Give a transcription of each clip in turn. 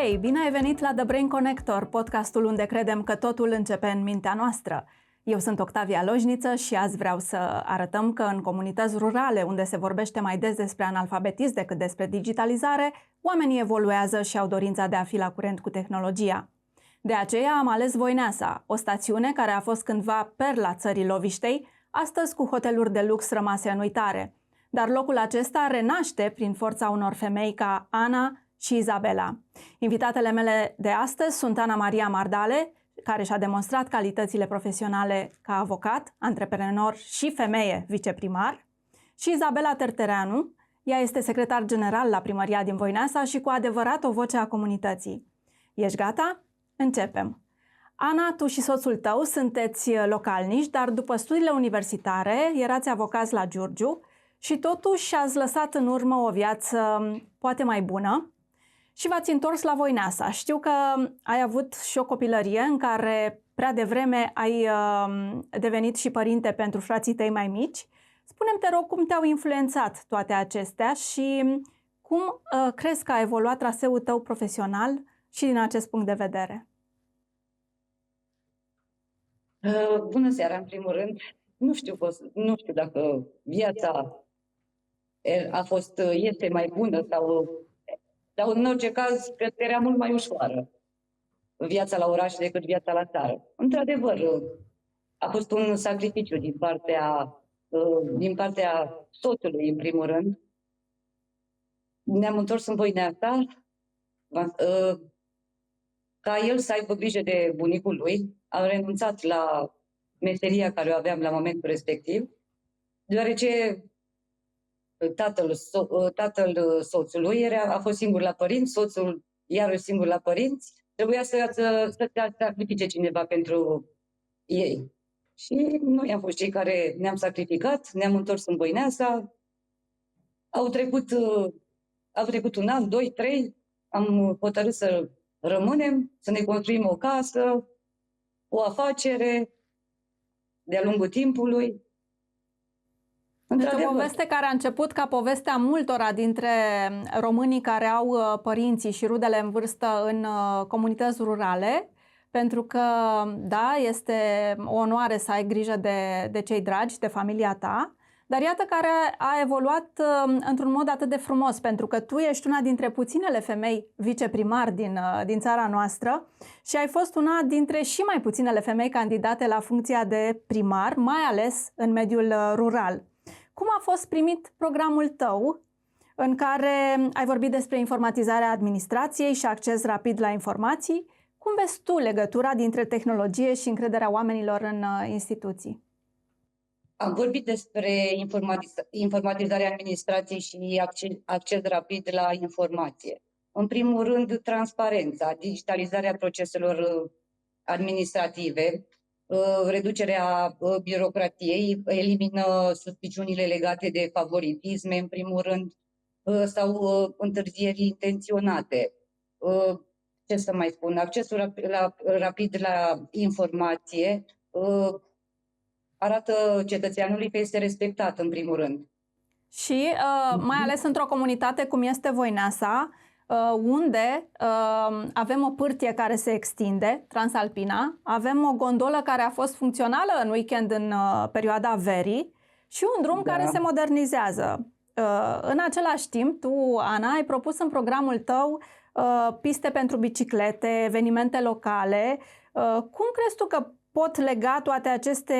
Hei, bine ai venit la The Brain Connector, podcastul unde credem că totul începe în mintea noastră. Eu sunt Octavia Lojniță și azi vreau să arătăm că în comunități rurale, unde se vorbește mai des despre analfabetism decât despre digitalizare, oamenii evoluează și au dorința de a fi la curent cu tehnologia. De aceea am ales Voineasa, o stațiune care a fost cândva perla țării Loviștei, astăzi cu hoteluri de lux rămase în uitare. Dar locul acesta renaște prin forța unor femei ca Ana și Izabela. Invitatele mele de astăzi sunt Ana Maria Mardale, care și-a demonstrat calitățile profesionale ca avocat, antreprenor și femeie viceprimar, și Izabela Tertereanu. Ea este secretar general la primăria din Voineasa și cu adevărat o voce a comunității. Ești gata? Începem! Ana, tu și soțul tău sunteți localnici, dar după studiile universitare erați avocați la Giurgiu și totuși ați lăsat în urmă o viață poate mai bună și v-ați întors la Voineasa. Știu că ai avut și o copilărie în care prea devreme ai devenit și părinte pentru frații tăi mai mici. Spune-mi, te rog, cum te-au influențat toate acestea și cum crezi că a evoluat traseul tău profesional și din acest punct de vedere? Bună seara, în primul rând. Nu știu dacă viața este mai bună sau în orice caz, cred că era mult mai ușoară viața la oraș decât viața la țară. Într-adevăr, a fost un sacrificiu din partea soțului, în primul rând. Ne-am întors în Voineasa ca el să aibă grijă de bunicul lui. Am renunțat la meseria care o aveam la momentul respectiv, deoarece tatăl soțului a fost singur la părinți, soțul iarăși singur la părinți, trebuia să sacrifice cineva pentru ei. Și noi am fost cei care ne-am sacrificat, ne-am întors în Voineasa, au trecut un an, 2, 3, am hotărât să rămânem, să ne construim o casă, o afacere de-a lungul timpului. Deci o poveste care a început ca povestea multora dintre românii care au părinții și rudele în vârstă în comunități rurale, pentru că, da, este o onoare să ai grijă de cei dragi, de familia ta, dar iată care a evoluat într-un mod atât de frumos, pentru că tu ești una dintre puținele femei viceprimari din țara noastră și ai fost una dintre și mai puținele femei candidate la funcția de primar, mai ales în mediul rural. Cum a fost primit programul tău în care ai vorbit despre informatizarea administrației și acces rapid la informații? Cum vezi tu legătura dintre tehnologie și încrederea oamenilor în instituții? Am vorbit despre informatizarea administrației și acces rapid la informație. În primul rând, transparența, digitalizarea proceselor administrative, reducerea birocratiei, elimină suspiciunile legate de favoritisme, în primul rând, sau întârzieri intenționate. Ce să mai spun? Accesul rapid la informație arată cetățeanului că este respectat, în primul rând. Și mai ales într-o comunitate cum este Voineasa, unde avem o pârtie care se extinde, Transalpina, avem o gondolă care a fost funcțională în weekend în perioada verii și un drum care se modernizează. În același timp, tu, Ana, ai propus în programul tău piste pentru biciclete, evenimente locale. Cum crezi tu că pot lega toate aceste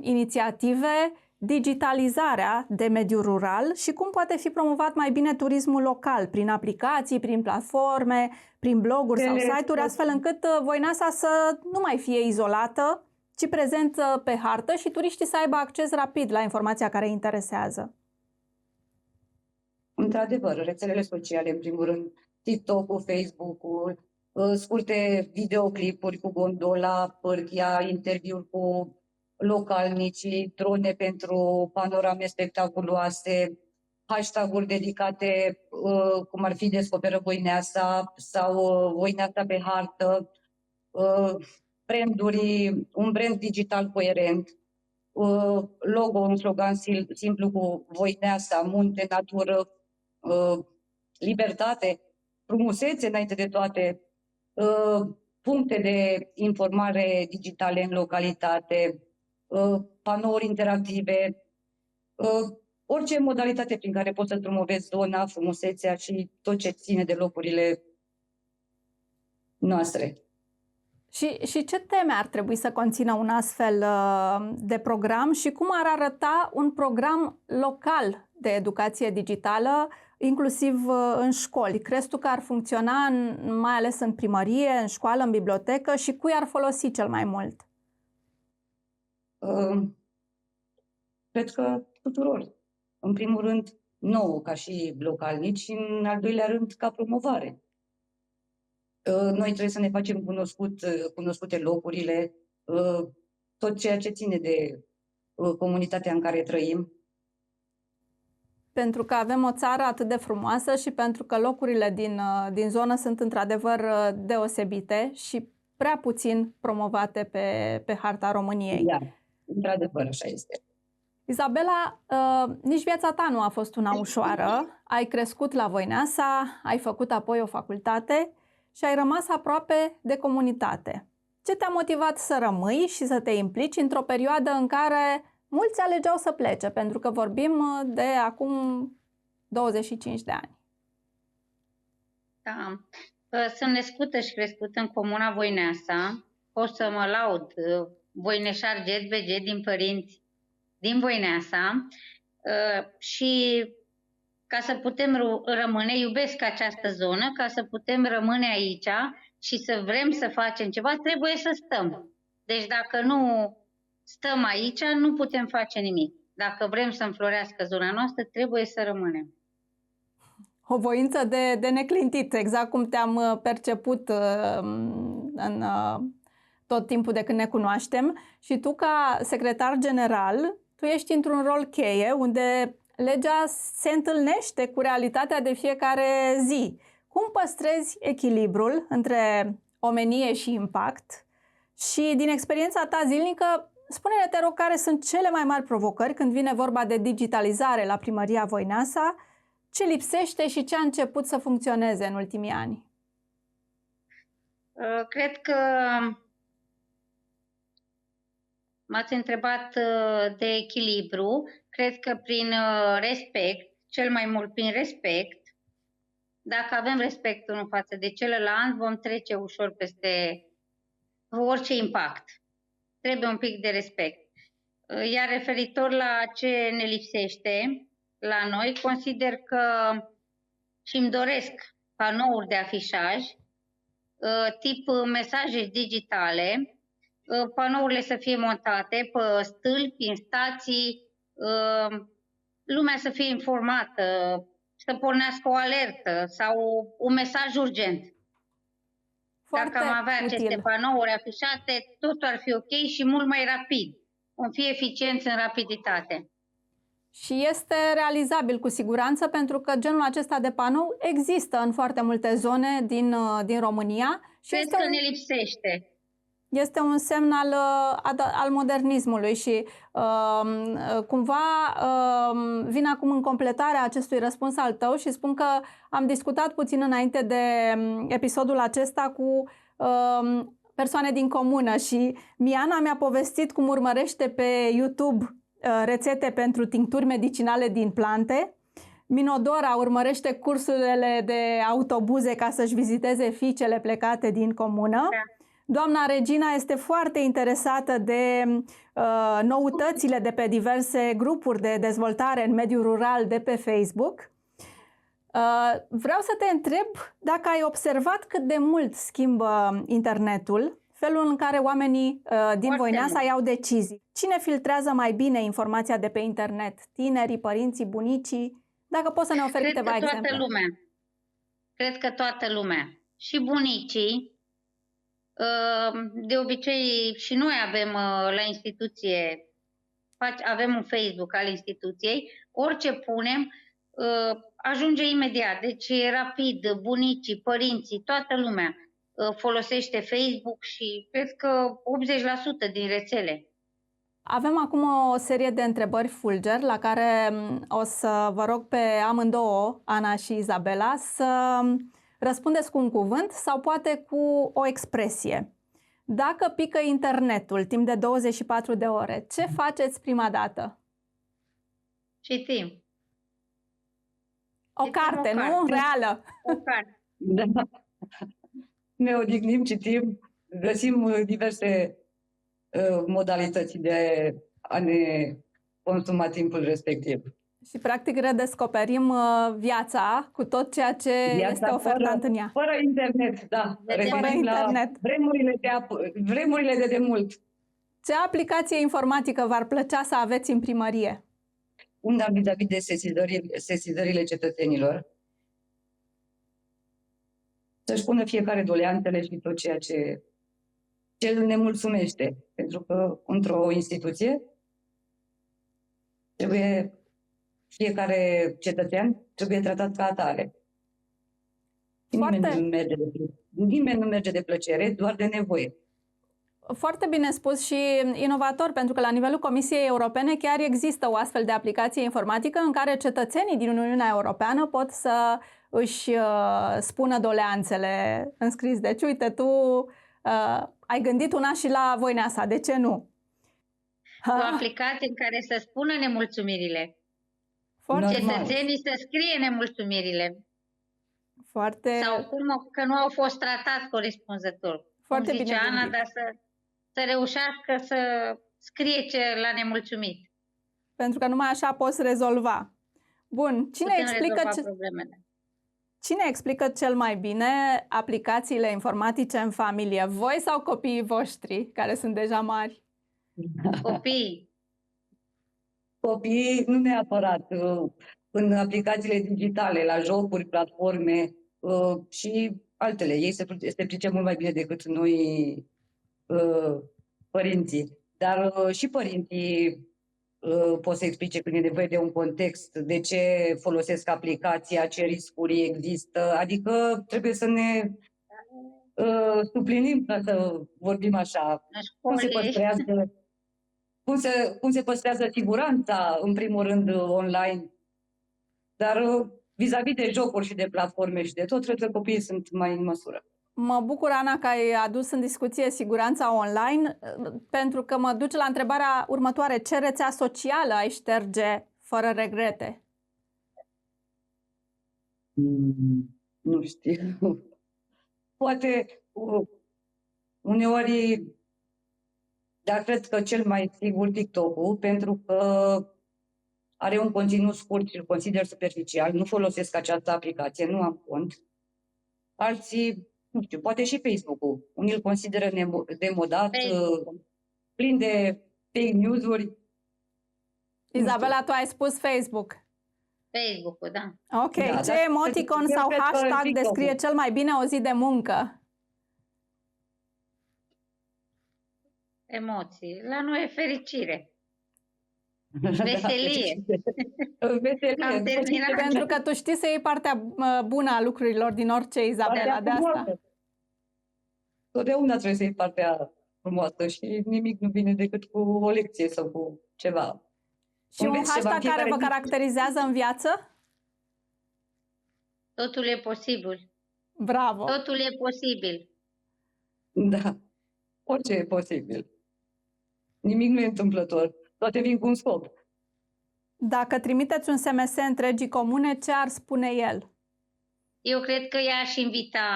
inițiative digitalizarea de mediul rural și cum poate fi promovat mai bine turismul local prin aplicații, prin platforme, prin bloguri sau site-uri, astfel încât Voineasa să nu mai fie izolată, ci prezentă pe hartă și turiștii să aibă acces rapid la informația care îi interesează? Într-adevăr, rețelele sociale, în primul rând, TikTok-ul, Facebook-ul, scurte videoclipuri cu gondola, pârtia, interviuri cu localnicii, drone pentru panorame spectaculoase, hashtag-uri dedicate, cum ar fi Descoperă Voineasa sau Voineasa pe hartă, un brand digital coerent, logo, un slogan simplu cu Voineasa, munte, natură, libertate. frumusețe înainte de toate, puncte de informare digitale în localitate, panouri interactive, orice modalitate prin care poți să promovezi zona, frumusețea și tot ce ține de locurile noastre. Și ce teme ar trebui să conțină un astfel de program și cum ar arăta un program local de educație digitală, inclusiv în școli? Crezi tu că ar funcționa mai ales în primărie, în școală, în bibliotecă și cui ar folosi cel mai mult? Cred că tuturor. În primul rând, nouă ca și localnici și în al doilea rând ca promovare. Noi trebuie să ne facem cunoscute locurile, tot ceea ce ține de comunitatea în care trăim. Pentru că avem o țară atât de frumoasă și pentru că locurile din zonă sunt într-adevăr deosebite și prea puțin promovate pe harta României. Da, într-adevăr, așa este. Izabela, nici viața ta nu a fost una ușoară. Ai crescut la Voineasa, ai făcut apoi o facultate și ai rămas aproape de comunitate. Ce te-a motivat să rămâi și să te implici într-o perioadă în care mulți alegeau să plece, pentru că vorbim de acum 25 de ani? Da. Sunt născută și crescută în comuna Voineasa. Pot să mă laud voineșar GBG din părinți din Voineasa și ca să putem rămâne, iubesc această zonă, ca să putem rămâne aici și să vrem să facem ceva, trebuie să stăm. Deci dacă nu stăm aici, nu putem face nimic. Dacă vrem să înflorească zona noastră, trebuie să rămânem. O voință de neclintit, exact cum te-am perceput în tot timpul de când ne cunoaștem. Și tu, ca secretar general, tu ești într-un rol cheie unde legea se întâlnește cu realitatea de fiecare zi. Cum păstrezi echilibrul între omenie și impact? Și din experiența ta zilnică, spune-ne, te rog, care sunt cele mai mari provocări când vine vorba de digitalizare la Primăria Voineasa, ce lipsește și ce a început să funcționeze în ultimii ani? Cred că m-ați întrebat de echilibru. Cred că prin respect, cel mai mult prin respect, dacă avem respect unul față de celălalt, vom trece ușor peste orice impact. Trebuie un pic de respect. Iar referitor la ce ne lipsește la noi, consider că și îmi doresc panouri de afișaj, tip mesaje digitale, panourile să fie montate pe stâlpi, în stații, lumea să fie informată, să pornească o alertă sau un mesaj urgent. Foarte Dacă am avea util. aceste panouri afișate, totul ar fi ok și mult mai rapid. Vom fi eficienți în rapiditate. Și este realizabil cu siguranță, pentru că genul acesta de panou există în foarte multe zone din România. Și Cred că ne lipsește. Este un semn al modernismului și cumva vin acum în completarea acestui răspuns al tău și spun că am discutat puțin înainte de episodul acesta cu persoane din comună și Miana mi-a povestit cum urmărește pe YouTube rețete pentru tincturi medicinale din plante. Minodora urmărește cursurile de autobuze ca să-și viziteze fiicele plecate din comună. Da. Doamna Regina este foarte interesată de noutățile de pe diverse grupuri de dezvoltare în mediul rural de pe Facebook. Vreau să te întreb dacă ai observat cât de mult schimbă internetul, felul în care oamenii din Voineasa iau decizii. Cine filtrează mai bine informația de pe internet? Tinerii, părinții, bunicii? Dacă poți să ne oferi câteva exemple. Toată lumea. Cred că toată lumea. Și bunicii. De obicei și noi avem la instituție, avem un Facebook al instituției, orice punem ajunge imediat, deci rapid, bunicii, părinții, toată lumea folosește Facebook și cred că 80% din rețele. Avem acum o serie de întrebări fulger la care o să vă rog pe amândouă, Ana și Izabela, să Răspundeți cu un cuvânt sau poate cu o expresie. Dacă pică internetul timp de 24 de ore, ce faceți prima dată? Citim. O Citim carte, o nu? carte. Reală. O carte. Da. Ne odihnim, citim, găsim diverse modalități de a ne consuma timpul respectiv. Și practic redescoperim viața cu tot ceea ce este ofertant în ea. Fără internet, da. Fără internet. Vremurile de demult. Ce aplicație informatică v-ar plăcea să aveți în primărie? Una vis-a-vis de sesizările cetățenilor. Să-și pună fiecare doleanțele și tot ceea ce îl nemulțumește. Pentru că într-o instituție fiecare cetățean trebuie tratat ca atare. Nimeni nu merge de plăcere, doar de nevoie. Foarte bine spus și inovator, pentru că la nivelul Comisiei Europene chiar există o astfel de aplicație informatică în care cetățenii din Uniunea Europeană pot să își spună doleanțele în scris. Deci, uite, tu ai gândit una și la Voineasa, de ce nu? O aplicație în care să spună nemulțumirile. Cetățenii să scrie nemulțumirile. Sau că nu au fost tratați corespunzător. Foarte cum zice bine Ana, gândit. dar să reușească să scrie ce l-a nemulțumit. Pentru că numai așa poți rezolva. Bun, cine explică cel mai bine aplicațiile informatice în familie? Voi sau copiii voștri, care sunt deja mari? Copiii. Copiii nu neapărat. În aplicațiile digitale, la jocuri, platforme și altele. Ei se pricep mult mai bine decât noi, părinții. Dar și părinții pot să explice când e nevoie de un context, de ce folosesc aplicația, ce riscuri există. Adică trebuie să ne suplinim, ca să vorbim așa. Cum se păstrează siguranța, în primul rând, online. Dar vis-a-vis de jocuri și de platforme și de tot, cred că copiii sunt mai în măsură. Mă bucur, Ana, că ai adus în discuție siguranța online, pentru că mă duce la întrebarea următoare. Ce rețea socială ai șterge fără regrete? Nu știu. Poate uneori, dar cred că cel mai sigur TikTok-ul, pentru că are un conținut scurt și îl consider superficial. Nu folosesc această aplicație, nu am cont. Alții, nu știu, poate și Facebook-ul. Unii îl consideră demodat, plin de fake news-uri. Izabela, tu ai spus Facebook. Facebook-ul, da. Ok, da, ce emoticon sau hashtag descrie cel mai bine o zi de muncă? Emoții. La noi e fericire. Veselie. Veselie. Pentru că tu știi să iei partea bună a lucrurilor din orice, Izabela, de asta. Totdeauna trebuie să iei partea frumoasă și nimic nu vine decât cu o lecție sau cu ceva. Și un hashtag care vă caracterizează în viață? Totul e posibil. Bravo! Totul e posibil. Da. Orice e posibil. Nimic nu e întâmplător. Toate vin cu un scop. Dacă trimiteți un SMS întregii comune, ce ar spune el? Eu cred că i-aș invita,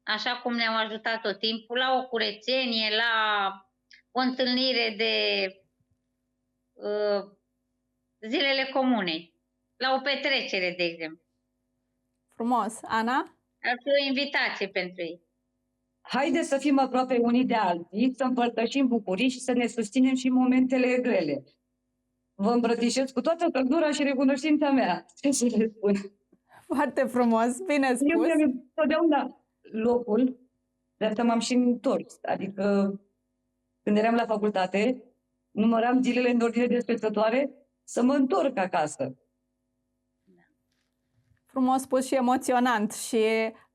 așa cum ne-au ajutat tot timpul, la o curățenie, la o întâlnire de zilele comune, la o petrecere, de exemplu. Frumos. Ana? Ar fi o invitație pentru ei. Haideți să fim aproape unii de alții, să împărtășim bucurii și să ne susținem și momentele grele. Vă îmbrățișez cu toată căldura și recunoștința mea. Ce să le spun? Foarte frumos, bine spus. Eu mi-am totdeauna locul, de asta m-am și întors. Adică când eram la facultate, număram zilele în ordine descrescătoare să mă întorc acasă. Frumos spus și emoționant. Și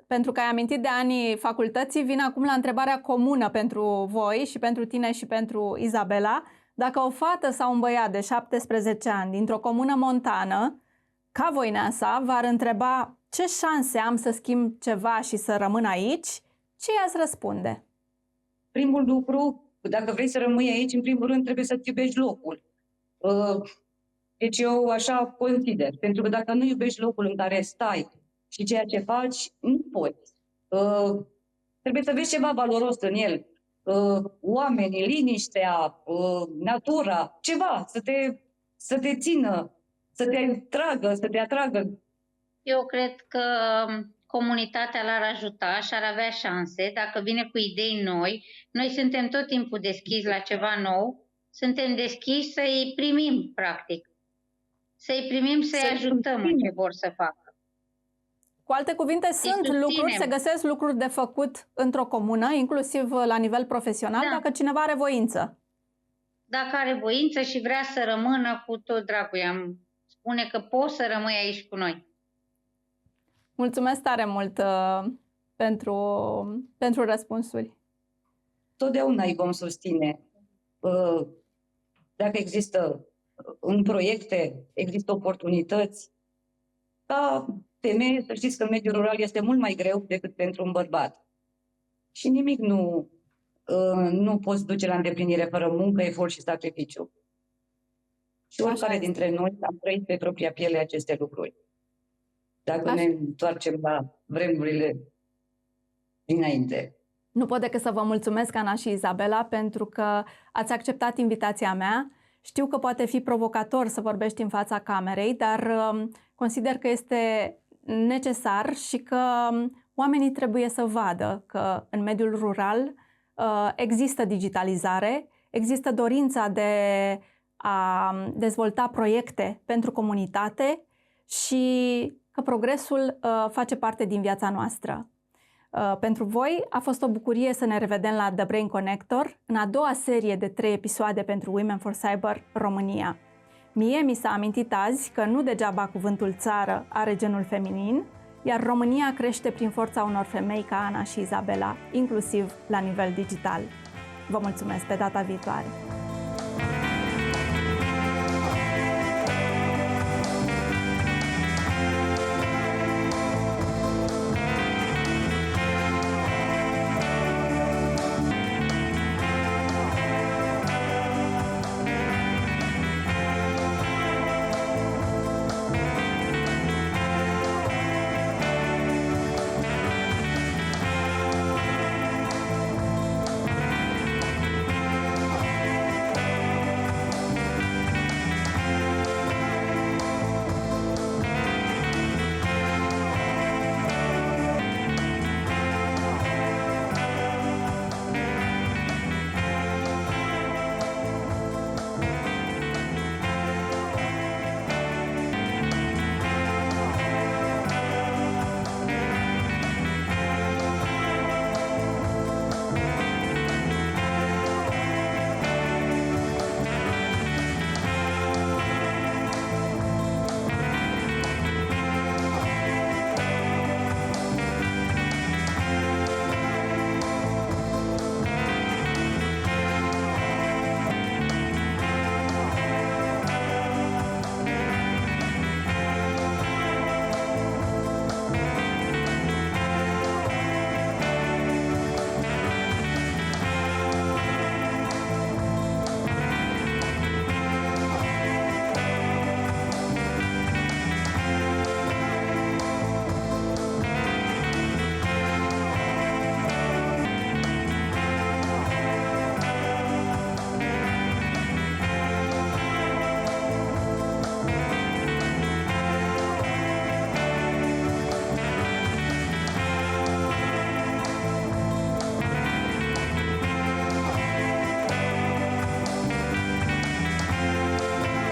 pentru că ai amintit de anii facultății, vin acum la întrebarea comună pentru voi și pentru tine și pentru Izabela. Dacă o fată sau un băiat de 17 ani dintr-o comună montană, ca Voineasa, v-ar întreba ce șanse am să schimb ceva și să rămân aici, ce i-ați răspunde? Primul lucru, dacă vrei să rămâi aici, în primul rând trebuie să-ți iubești locul. Deci eu așa consider, pentru că dacă nu iubești locul în care stai și ceea ce faci, nu poți. Trebuie să vezi ceva valoros în el. Oamenii, liniștea, natura, ceva, să te țină, să te atragă. Eu cred că comunitatea l-ar ajuta și ar avea șanse dacă vine cu idei noi. Noi suntem tot timpul deschiși la ceva nou, suntem deschiși să-i primim, practic. Să-i primim, să-i ajutăm în ce vor să facă. Cu alte cuvinte, sunt lucruri, se găsesc lucruri de făcut într-o comună, inclusiv la nivel profesional, dacă cineva are voință. Dacă are voință și vrea să rămână, cu tot dragul, i-am spune că poți să rămâi aici cu noi. Mulțumesc tare mult pentru răspunsuri. Totdeauna îi vom susține. Dacă există în proiecte, există oportunități. Ca femeie, să știți că în mediul rural este mult mai greu decât pentru un bărbat. Și nimic nu poți duce la îndeplinire fără muncă, efort și sacrificiu. Și oricare dintre noi am trăit pe propria piele aceste lucruri. Dacă ne întoarcem la vremurile dinainte. Nu pot decât să vă mulțumesc, Ana și Izabela, pentru că ați acceptat invitația mea. Știu că poate fi provocator să vorbești în fața camerei, dar consider că este necesar și că oamenii trebuie să vadă că în mediul rural există digitalizare, există dorința de a dezvolta proiecte pentru comunitate și că progresul face parte din viața noastră. Pentru voi a fost o bucurie să ne revedem la The Brain Connector, în a doua serie de 3 episoade pentru Women for Cyber România. Mie mi s-a amintit azi că nu degeaba cuvântul țară are genul feminin, iar România crește prin forța unor femei ca Ana și Izabela, inclusiv la nivel digital. Vă mulțumesc, pe data viitoare!